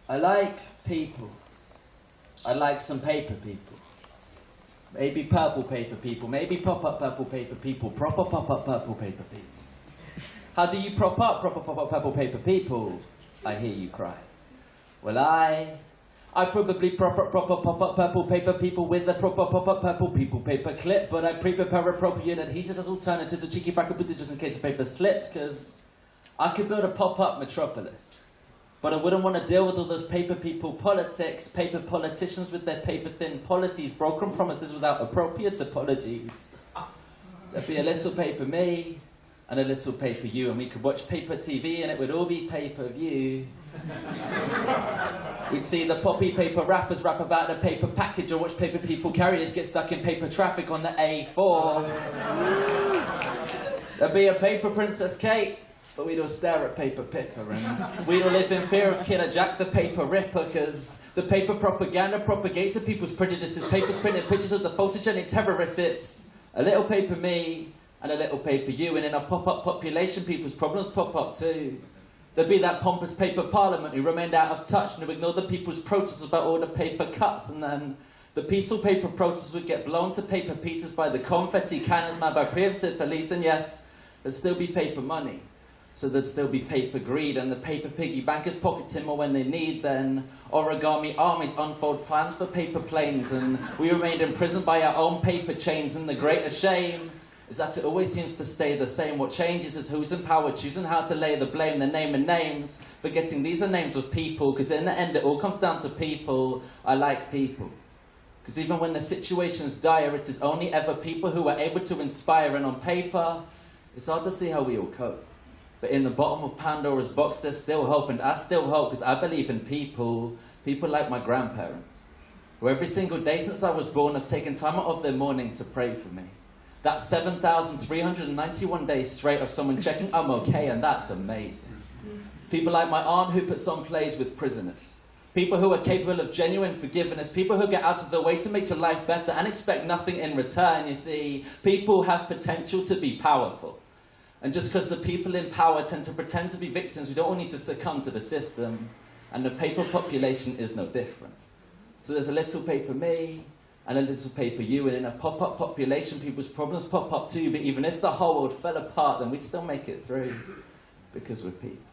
I like people. I like some paper people. Maybe purple paper people, maybe pop-up purple paper people, proper pop-up purple paper people. How do you prop up proper pop-up purple paper people? I hear you cry. Well, I probably proper pop-up purple paper people with a proper pop-up purple people paper clip, but I prepare appropriate adhesives as alternatives to cheeky fractal just in case the paper slipped, because I could build a pop-up metropolis. But I wouldn't want to deal with all those paper people politics, paper politicians with their paper-thin policies, broken promises without appropriate apologies. There'd be a little paper me and a little paper you, and we could watch paper TV and it would all be pay-per-view. We'd see the poppy paper rappers rap about the paper package, or watch paper people carriers get stuck in paper traffic on the A4. There'd be a paper Princess Kate, but we'd all stare at paper Pippa, and we'd all live in fear of Killer Jack the Paper Ripper, because the paper propaganda propagates the people's prejudices. Papers printed pictures of the photogenic terrorists. It's a little paper me and a little paper you, and in a pop-up population, people's problems pop up too. There'd be that pompous paper parliament who remained out of touch and who ignored the people's protests about all the paper cuts, and then the peaceful paper protests would get blown to paper pieces by the confetti cannons manned by preemptive police, and yes, there'd still be paper money. So there'd still be paper greed, and the paper piggy bankers pocketing more when they need. Then origami armies unfold plans for paper planes, and we remained imprisoned by our own paper chains. And the greater shame is that it always seems to stay the same. What changes is who's in power, choosing how to lay the blame, the name and names, forgetting these are names of people, because in the end it all comes down to people. I like people. Because even when the situation's dire, it is only ever people who are able to inspire, and on paper, it's hard to see how we all cope. But in the bottom of Pandora's box, there's still hope, and I still hope, because I believe in people, people like my grandparents, who every single day since I was born have taken time out of their morning to pray for me. That's 7,391 days straight of someone checking I'm okay, and that's amazing. People like my aunt who puts on plays with prisoners. People who are capable of genuine forgiveness. People who get out of their way to make your life better and expect nothing in return. You see, people have potential to be powerful. And just because the people in power tend to pretend to be victims, we don't all need to succumb to the system. And the paper population is no different. So there's a little paper me and a little paper you, and in a pop-up population, people's problems pop up too. But even if the whole world fell apart, then we'd still make it through, because we're people.